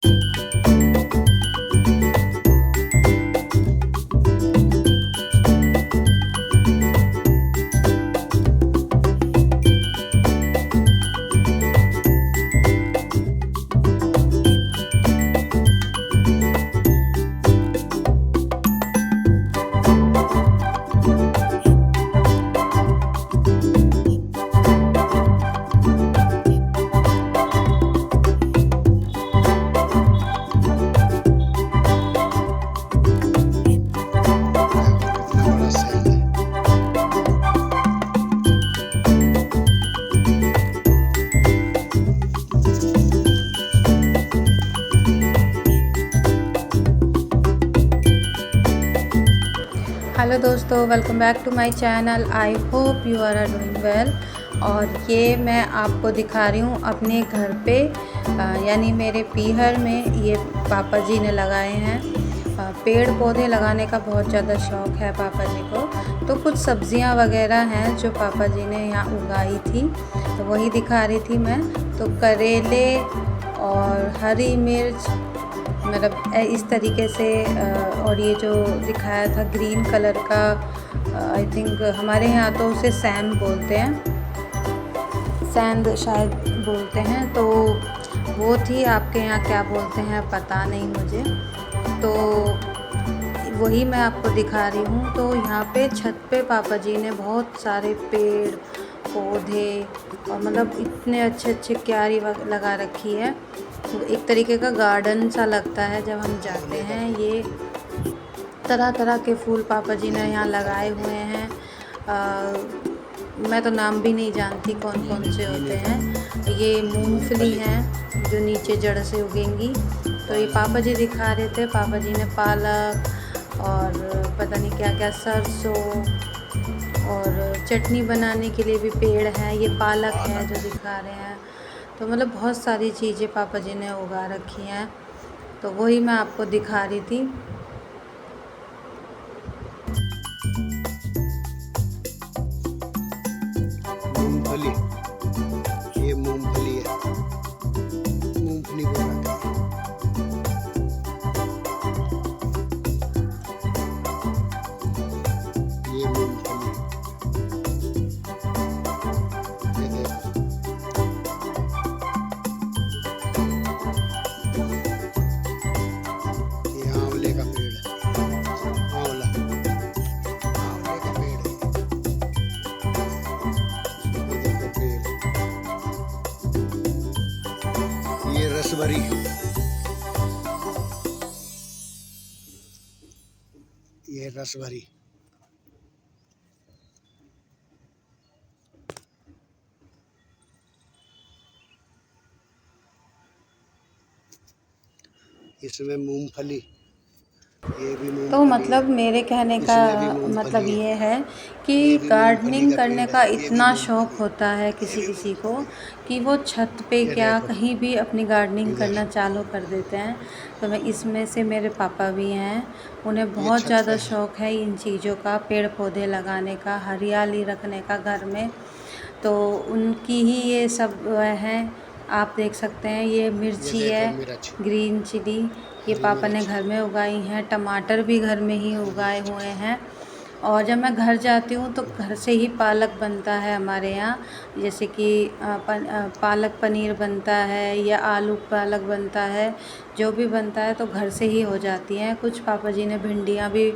Hello दोस्तों, welcome back to my channel. I hope you are doing well. और ये मैं आपको दिखा रही हूँ अपने घर पे, यानी मेरे पीहर में ये पापा जी ने लगाए हैं। पेड़ पौधे लगाने का बहुत ज़्यादा शौक़ है पापा जी को। तो कुछ सब्जियां वगैरह हैं जो पापा जी ने यहाँ उगाई थी, तो वही दिखा रही थी मैं। तो करेले और हरी मिर्च, मतलब इस तरीके से। और ये जो दिखाया था ग्रीन कलर का, आई थिंक हमारे यहाँ तो उसे सैम बोलते हैं, सैंद शायद बोलते हैं। तो वो थी, आपके यहाँ क्या बोलते हैं पता नहीं मुझे। तो वही मैं आपको दिखा रही हूँ। तो यहाँ पे छत पे पापा जी ने बहुत सारे पेड़ पौधे और मतलब इतने अच्छे अच्छे क्यारी लगा रखी है। तो एक तरीके का गार्डन सा लगता है जब हम जाते हैं। ये तरह तरह के फूल पापा जी ने यहाँ लगाए हुए हैं। मैं तो नाम भी नहीं जानती कौन कौन से होते हैं। ये मूंगफली हैं जो नीचे जड़ से उगेंगी। तो ये पापा जी दिखा रहे थे। पापा जी ने पालक और पता नहीं क्या क्या, सरसों और चटनी बनाने के लिए भी पेड़ है। ये पालक है जो दिखा रहे हैं। तो मतलब बहुत सारी चीज़ें पापा जी ने उगा रखी हैं। तो वही मैं आपको दिखा रही थी। मूंगफली, ये मूंगफली है, मूंगफली बोला था। ये मूंगफली, ये देखो, ये आंवले का पेड़ है, आंवला, आंवले का पेड़ है। ये देखो पेड़, ये रसभरी, ये रसभरी, इसमें मूंगफली, ये भी तो मूंगफली है, मतलब मेरे कहने का इसमें भी मतलब मूंगफली है, ये है कि ये भी मूंगफली गार्डनिंग का करने पेड़ का है, ये भी इतना शौक़ मूंगफली, होता है ये किसी भी किसी को मूंगफली। कि वो छत पे ये क्या देखो कहीं भी अपनी गार्डनिंग इधर, करना चालू कर देते हैं। तो मैं इसमें से, मेरे पापा भी हैं, उन्हें ये बहुत छत ज़्यादा पे है। शौक़ है इन चीज़ों का, पेड़ पौधे लगाने का, हरियाली रखने का घर में। तो उनकी ही ये सब हैं। आप देख सकते हैं ये ये मिर्ची है, देखो मिर्च, ग्रीन चिली, ये हरी पापा ने मिर्च, घर में उगाई हैं। टमाटर भी घर में ही हरी उगाए मिर्च, हुए हैं। और जब मैं घर जाती हूँ तो घर से ही पालक बनता है हमारे यहाँ। जैसे कि पालक पनीर बनता है या आलू पालक बनता है। जो भी बनता है तो घर से ही हो जाती हैं। कुछ पापा जी ने भिंडियाँ भी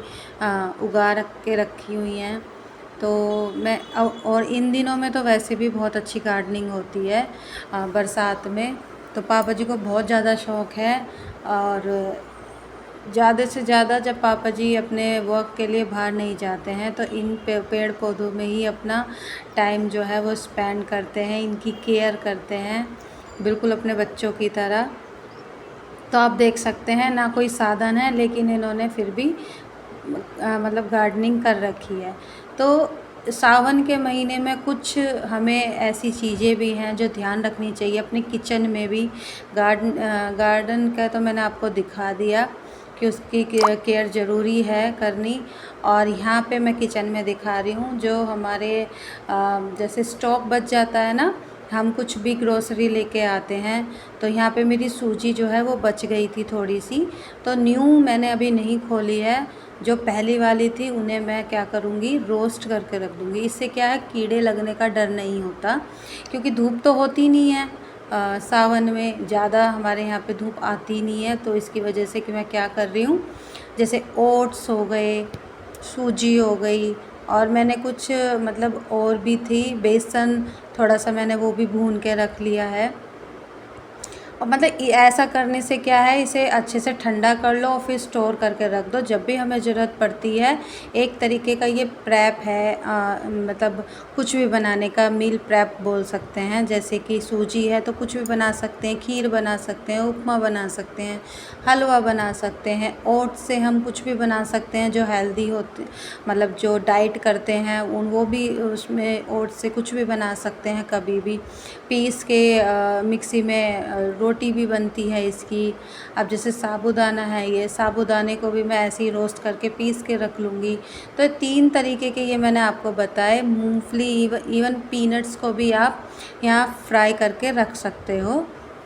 उगा रखी हुई हैं। तो मैं और इन दिनों में तो वैसे भी बहुत अच्छी गार्डनिंग होती है बरसात में। तो पापा जी को बहुत ज़्यादा शौक़ है। और ज़्यादा से ज़्यादा जब पापा जी अपने वर्क के लिए बाहर नहीं जाते हैं तो इन पेड़ पौधों में ही अपना टाइम जो है वो स्पेंड करते हैं, इनकी केयर करते हैं, बिल्कुल अपने बच्चों की तरह। तो आप देख सकते हैं ना कोई साधन है, लेकिन इन्होंने फिर भी मतलब गार्डनिंग कर रखी है। तो सावन के महीने में कुछ हमें ऐसी चीज़ें भी हैं जो ध्यान रखनी चाहिए अपने किचन में भी। गार्डन का तो मैंने आपको दिखा दिया कि उसकी केयर ज़रूरी है करनी। और यहाँ पे मैं किचन में दिखा रही हूँ जो हमारे जैसे स्टॉक बच जाता है ना हम कुछ भी ग्रोसरी लेके आते हैं। तो यहाँ पे मेरी सूजी जो है वो बच गई थी थोड़ी सी, तो न्यू मैंने अभी नहीं खोली है। जो पहली वाली थी उन्हें मैं क्या करूँगी, रोस्ट करके रख दूँगी। इससे क्या है, कीड़े लगने का डर नहीं होता, क्योंकि धूप तो होती नहीं है। सावन में ज़्यादा हमारे यहाँ पे धूप आती नहीं है, तो इसकी वजह से कि मैं क्या कर रही हूँ, जैसे ओट्स हो गए, सूजी हो गई, और मैंने कुछ मतलब और भी थी, बेसन थोड़ा सा मैंने वो भी भून के रख लिया है। और मतलब ऐसा करने से क्या है, इसे अच्छे से ठंडा कर लो और फिर स्टोर करके रख दो, जब भी हमें ज़रूरत पड़ती है। एक तरीके का ये प्रेप है, मतलब कुछ भी बनाने का, मील प्रेप बोल सकते हैं। जैसे कि सूजी है तो कुछ भी बना सकते हैं, खीर बना सकते हैं, उपमा बना सकते हैं, हलवा बना सकते हैं। ओट्स से हम कुछ भी बना सकते हैं जो हेल्दी होते, मतलब जो डाइट करते हैं उन, वो भी उसमें ओट्स से कुछ भी बना सकते हैं। कभी भी पीस के मिक्सी में रोटी भी बनती है इसकी। अब जैसे साबूदाना है, ये साबूदाने को भी मैं ऐसे ही रोस्ट करके पीस के रख लूँगी। तो 3 तरीके के ये मैंने आपको बताए। मूंगफली, इवन पीनट्स को भी आप यहाँ फ्राई करके रख सकते हो,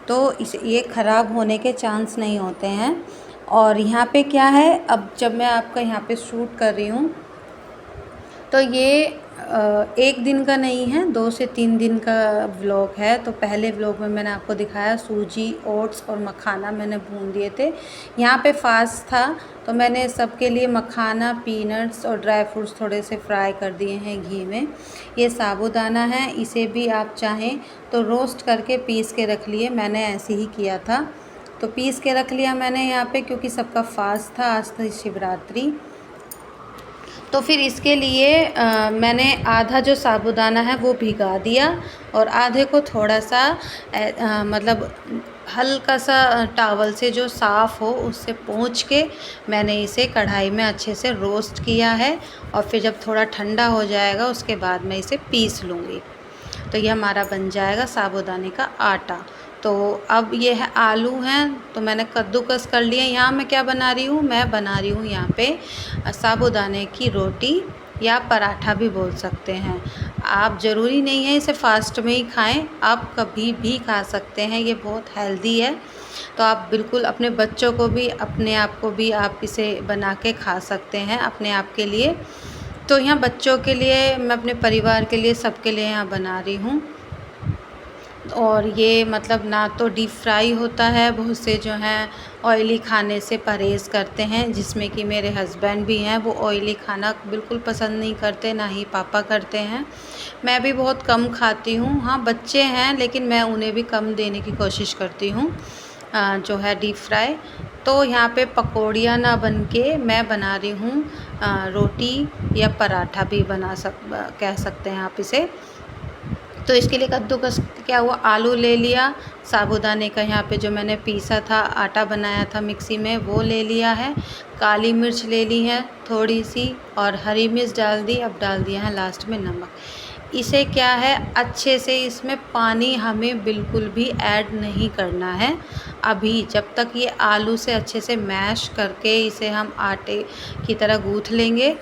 तो ये ख़राब होने के चांस नहीं होते हैं। और यहाँ पे क्या है, अब जब मैं आपका यहाँ पे शूट कर रही हूँ, तो ये 1 दिन का नहीं है, 2 से 3 दिन का व्लॉग है। तो पहले व्लॉग में मैंने आपको दिखाया सूजी, ओट्स और मखाना मैंने भून दिए थे। यहाँ पे फास्ट था तो मैंने सबके लिए मखाना, पीनट्स और ड्राई फ्रूट्स थोड़े से फ्राई कर दिए हैं घी में। ये साबूदाना है, इसे भी आप चाहें तो रोस्ट करके पीस के रख लिए, मैंने ऐसे ही किया था। तो पीस के रख लिया मैंने यहाँ पे, क्योंकि सबका फास्ट था, आज थी शिवरात्रि। तो फिर इसके लिए मैंने आधा जो साबूदाना है वो भिगा दिया, और आधे को थोड़ा सा मतलब हल्का सा टॉवल से जो साफ़ हो उससे पोंछ के मैंने इसे कढ़ाई में अच्छे से रोस्ट किया है। और फिर जब थोड़ा ठंडा हो जाएगा उसके बाद मैं इसे पीस लूँगी। तो ये हमारा बन जाएगा साबूदाने का आटा। तो अब ये है आलू हैं, तो मैंने कद्दूकस कर लिए। यहाँ मैं क्या बना रही हूँ, मैं बना रही हूँ यहाँ पे साबूदाने की रोटी या पराठा भी बोल सकते हैं आप। ज़रूरी नहीं है इसे फास्ट में ही खाएं, आप कभी भी खा सकते हैं, ये बहुत हेल्दी है। तो आप बिल्कुल अपने बच्चों को भी, अपने आप को भी आप इसे बना के खा सकते हैं अपने आप के लिए। तो यहाँ बच्चों के लिए, मैं अपने परिवार के लिए, सबके लिए यहाँ बना रही हूँ। और ये मतलब ना तो डीप फ्राई होता है, बहुत से जो हैं ऑयली खाने से परहेज़ करते हैं, जिसमें कि मेरे हस्बैंड भी हैं, वो ऑयली खाना बिल्कुल पसंद नहीं करते, ना ही पापा करते हैं। मैं भी बहुत कम खाती हूँ। हाँ, बच्चे हैं लेकिन मैं उन्हें भी कम देने की कोशिश करती हूँ जो है डीप फ्राई। तो यहाँ पे पकौड़ियाँ ना बन के मैं बना रही हूँ रोटी या पराठा भी कह सकते हैं आप इसे। तो इसके लिए कद्दूकस क्या हुआ, आलू ले लिया, साबूदाने का यहाँ पे जो मैंने पीसा था, आटा बनाया था मिक्सी में, वो ले लिया है, काली मिर्च ले ली है थोड़ी सी, और हरी मिर्च डाल दी। अब डाल दिया है लास्ट में नमक। इसे क्या है, अच्छे से इसमें पानी हमें बिल्कुल भी ऐड नहीं करना है अभी, जब तक ये आलू से अच्छे से मैश करके इसे हम आटे की तरह गूँथ लेंगे।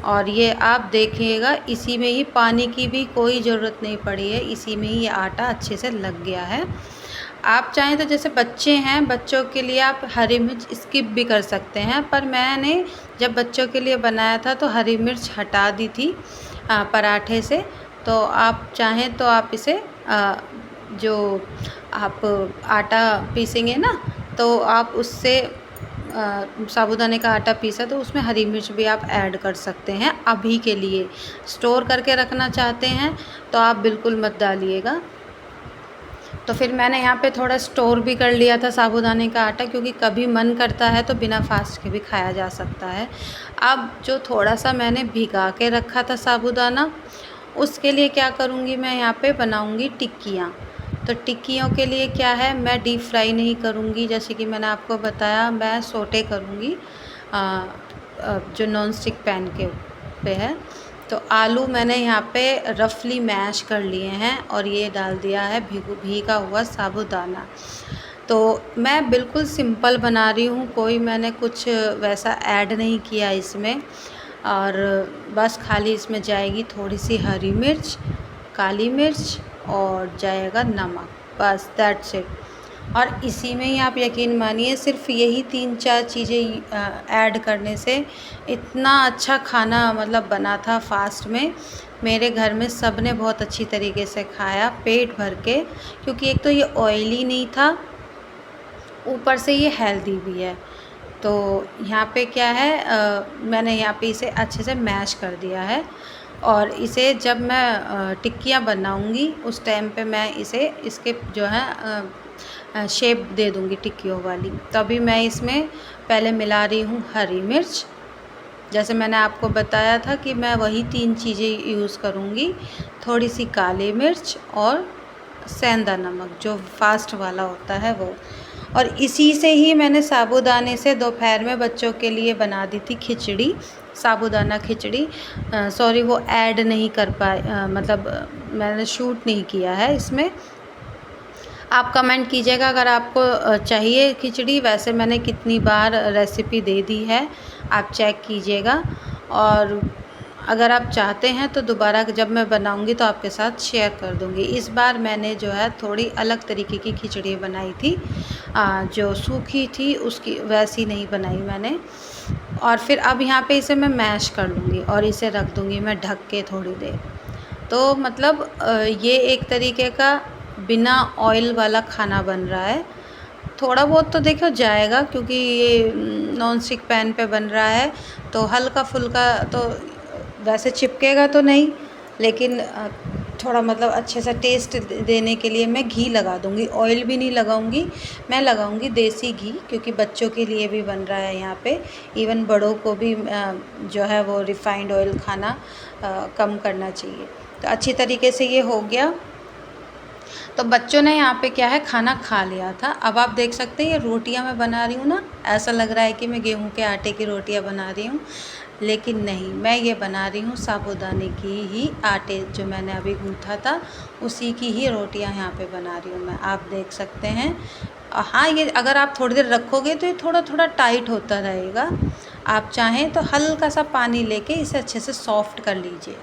और ये आप देखिएगा, इसी में ही, पानी की भी कोई ज़रूरत नहीं पड़ी है, इसी में ही ये आटा अच्छे से लग गया है। आप चाहें तो जैसे बच्चे हैं, बच्चों के लिए आप हरी मिर्च स्किप भी कर सकते हैं, पर मैंने जब बच्चों के लिए बनाया था तो हरी मिर्च हटा दी थी पराठे से। तो आप चाहें तो आप इसे जो आप आटा पीसेंगे ना, तो आप उससे साबूदाने का आटा पीसा तो उसमें हरी मिर्च भी आप ऐड कर सकते हैं अभी के लिए। स्टोर करके रखना चाहते हैं तो आप बिल्कुल मत डालिएगा। तो फिर मैंने यहाँ पे थोड़ा स्टोर भी कर लिया था साबूदाने का आटा, क्योंकि कभी मन करता है तो बिना फास्ट के भी खाया जा सकता है। अब जो थोड़ा सा मैंने भिगा के रखा था साबूदाना, उसके लिए क्या करूँगी, मैं यहाँ पे बनाऊँगी टिक्कियाँ। तो टिक्कियों के लिए क्या है, मैं डीप फ्राई नहीं करूँगी, जैसे कि मैंने आपको बताया, मैं सोटे करूँगी जो नॉन स्टिक पैन के पे है। तो आलू मैंने यहाँ पे रफली मैश कर लिए हैं, और ये डाल दिया है भीगा हुआ साबूदाना। तो मैं बिल्कुल सिंपल बना रही हूँ, कोई मैंने कुछ वैसा ऐड नहीं किया इसमें। और बस खाली इसमें जाएगी थोड़ी सी हरी मिर्च, काली मिर्च और जाएगा नमक, बस दैट्स इट। और इसी में ही आप यकीन मानिए सिर्फ यही 3-4 चीज़ें ऐड करने से इतना अच्छा खाना मतलब बना था फास्ट में। मेरे घर में सब ने बहुत अच्छी तरीके से खाया पेट भर के, क्योंकि एक तो ये ऑयली नहीं था, ऊपर से ये हेल्दी भी है। तो यहाँ पे क्या है मैंने यहाँ पे इसे अच्छे से मैश कर दिया है, और इसे जब मैं टिक्कियाँ बनाऊँगी उस टाइम पे मैं इसे इसके जो है शेप दे दूँगी टिक्कियों वाली। तभी मैं इसमें पहले मिला रही हूँ हरी मिर्च, जैसे मैंने आपको बताया था कि मैं वही 3 चीज़ें यूज़ करूँगी, थोड़ी सी काली मिर्च और सेंधा नमक जो फास्ट वाला होता है वो। और इसी से ही मैंने साबूदाने से दोपहर में बच्चों के लिए बना दी थी खिचड़ी, साबूदाना खिचड़ी। सॉरी वो ऐड नहीं कर पाए, मतलब मैंने शूट नहीं किया है इसमें। आप कमेंट कीजिएगा अगर आपको चाहिए खिचड़ी, वैसे मैंने कितनी बार रेसिपी दे दी है, आप चेक कीजिएगा। और अगर आप चाहते हैं तो दोबारा जब मैं बनाऊंगी तो आपके साथ शेयर कर दूंगी। इस बार मैंने जो है थोड़ी अलग तरीके की खिचड़ी बनाई थी, जो सूखी थी उसकी वैसी नहीं बनाई मैंने। और फिर अब यहाँ पे इसे मैं मैश कर लूँगी और इसे रख दूँगी मैं ढक के थोड़ी देर। तो मतलब ये एक तरीके का बिना ऑयल वाला खाना बन रहा है। थोड़ा बहुत तो देखो जाएगा, क्योंकि ये नॉन स्टिक पैन पे बन रहा है, तो हल्का फुल्का तो वैसे चिपकेगा तो नहीं, लेकिन थोड़ा मतलब अच्छे से टेस्ट देने के लिए मैं घी लगा दूँगी। ऑयल भी नहीं लगाऊँगी, मैं लगाऊँगी देसी घी, क्योंकि बच्चों के लिए भी बन रहा है यहाँ पे। इवन बड़ों को भी जो है वो रिफ़ाइंड ऑयल खाना कम करना चाहिए। तो अच्छी तरीके से ये हो गया। तो बच्चों ने यहाँ पे क्या है खाना खा लिया था। अब आप देख सकते हैं ये रोटियाँ मैं बना रही हूँ ना, ऐसा लग रहा है कि मैं गेहूं के आटे की रोटियाँ बना रही हूँ, लेकिन नहीं, मैं ये बना रही हूँ साबूदाने की ही आटे जो मैंने अभी गूँथा था उसी की ही रोटियाँ यहाँ पे बना रही हूँ मैं, आप देख सकते हैं। हाँ, ये अगर आप थोड़ी देर रखोगे तो ये थोड़ा थोड़ा टाइट होता रहेगा। आप चाहें तो हल्का सा पानी लेके इसे अच्छे से सॉफ्ट कर लीजिए।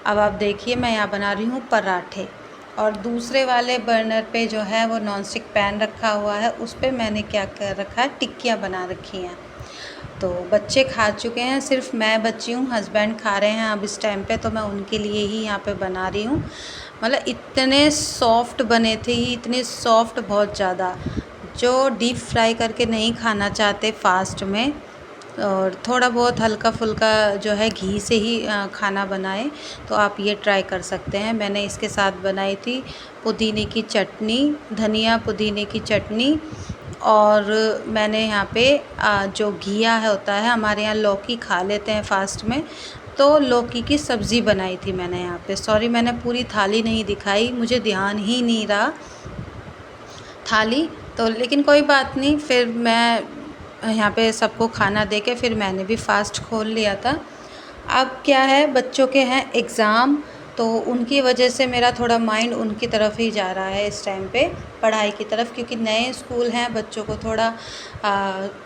अब आप देखिए मैं यहाँ बना रही हूँ पराठे, और दूसरे वाले बर्नर पे जो है वो नॉन स्टिक पैन रखा हुआ है, उस पे मैंने क्या कर रखा है, टिक्कियाँ बना रखी हैं। तो बच्चे खा चुके हैं, सिर्फ मैं बची हूँ, हस्बैंड खा रहे हैं अब इस टाइम पे, तो मैं उनके लिए ही यहाँ पे बना रही हूँ। मतलब इतने सॉफ्ट बने थे, इतने सॉफ्ट बहुत ज़्यादा, जो डीप फ्राई करके नहीं खाना चाहते फास्ट में, और थोड़ा बहुत हल्का फुल्का जो है घी से ही खाना बनाएं, तो आप ये ट्राई कर सकते हैं। मैंने इसके साथ बनाई थी पुदीने की चटनी, धनिया पुदीने की चटनी, और मैंने यहाँ पे जो घिया है होता है, हमारे यहाँ लौकी खा लेते हैं फास्ट में, तो लौकी की सब्ज़ी बनाई थी मैंने यहाँ पे। सॉरी मैंने पूरी थाली नहीं दिखाई, मुझे ध्यान ही नहीं रहा थाली तो, लेकिन कोई बात नहीं, फिर मैं यहाँ पे सबको खाना दे के फिर मैंने भी फ़ास्ट खोल लिया था। अब क्या है, बच्चों के हैं एग्ज़ाम, तो उनकी वजह से मेरा थोड़ा माइंड उनकी तरफ ही जा रहा है इस टाइम पे, पढ़ाई की तरफ, क्योंकि नए स्कूल हैं, बच्चों को थोड़ा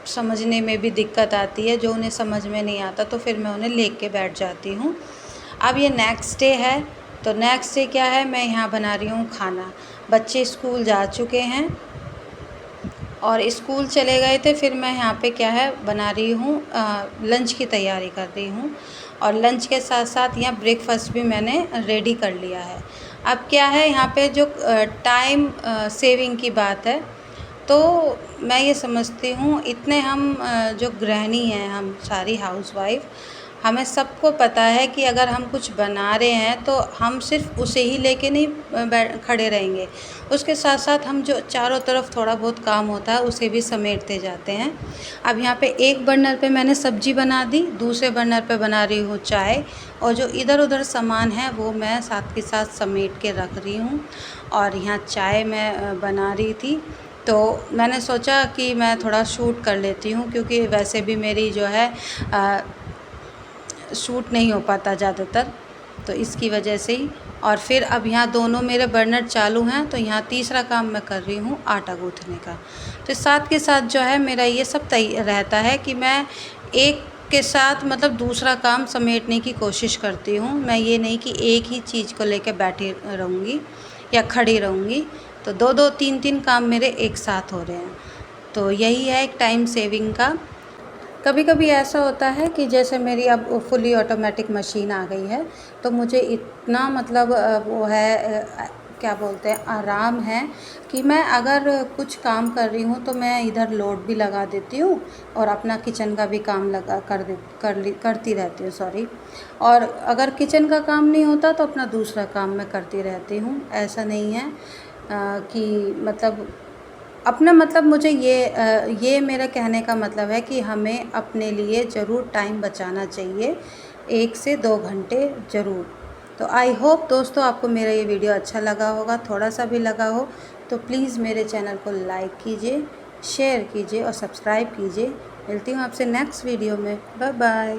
समझने में भी दिक्कत आती है, जो उन्हें समझ में नहीं आता तो फिर मैं उन्हें लेके बैठ जाती हूँ। अब ये नेक्स्ट डे है, तो नेक्स्ट डे क्या है, मैं यहाँ बना रही हूँ खाना। बच्चे स्कूल जा चुके हैं और स्कूल चले गए थे, फिर मैं यहाँ पे क्या है बना रही हूँ, लंच की तैयारी कर रही हूँ, और लंच के साथ साथ यहाँ ब्रेकफास्ट भी मैंने रेडी कर लिया है। अब क्या है यहाँ पे जो टाइम सेविंग की बात है, तो मैं ये समझती हूँ इतने हम जो गृहिणी हैं, हम सारी हाउसवाइफ, हमें सबको पता है कि अगर हम कुछ बना रहे हैं तो हम सिर्फ उसे ही लेके नहीं खड़े रहेंगे, उसके साथ साथ हम जो चारों तरफ थोड़ा बहुत काम होता है उसे भी समेटते जाते हैं। अब यहाँ पे एक बर्नर पे मैंने सब्ज़ी बना दी, दूसरे बर्नर पे बना रही हूँ चाय, और जो इधर उधर सामान है वो मैं साथ के साथ समेट के रख रही हूँ। और यहाँ चाय मैं बना रही थी, तो मैंने सोचा कि मैं थोड़ा शूट कर लेती हूँ, क्योंकि वैसे भी मेरी जो है शूट नहीं हो पाता ज़्यादातर, तो इसकी वजह से ही। और फिर अब यहाँ दोनों मेरे बर्नर चालू हैं, तो यहाँ तीसरा काम मैं कर रही हूँ आटा गूँथने का। तो साथ के साथ जो है मेरा ये सब रहता है कि मैं एक के साथ मतलब दूसरा काम समेटने की कोशिश करती हूँ। मैं ये नहीं कि एक ही चीज़ को लेकर बैठी रहूँगी, या खड़ी रहूँगी, तो 2-2 3-3 काम मेरे एक साथ हो रहे हैं। तो यही है एक टाइम सेविंग का। कभी कभी ऐसा होता है कि जैसे मेरी अब फुली ऑटोमेटिक मशीन आ गई है, तो मुझे इतना मतलब वो है क्या बोलते हैं, आराम है कि मैं अगर कुछ काम कर रही हूँ तो मैं इधर लोड भी लगा देती हूँ और अपना किचन का भी काम लगा करती रहती हूँ, सॉरी। और अगर किचन का काम नहीं होता तो अपना दूसरा काम मैं करती रहती हूँ। ऐसा नहीं है कि मतलब अपना मतलब मुझे ये मेरा कहने का मतलब है कि हमें अपने लिए ज़रूर टाइम बचाना चाहिए, 1 से 2 घंटे ज़रूर। तो आई होप दोस्तों आपको मेरा ये वीडियो अच्छा लगा होगा, थोड़ा सा भी लगा हो तो प्लीज़ मेरे चैनल को लाइक कीजिए, शेयर कीजिए और सब्सक्राइब कीजिए। मिलती हूँ आपसे नेक्स्ट वीडियो में। Bye bye.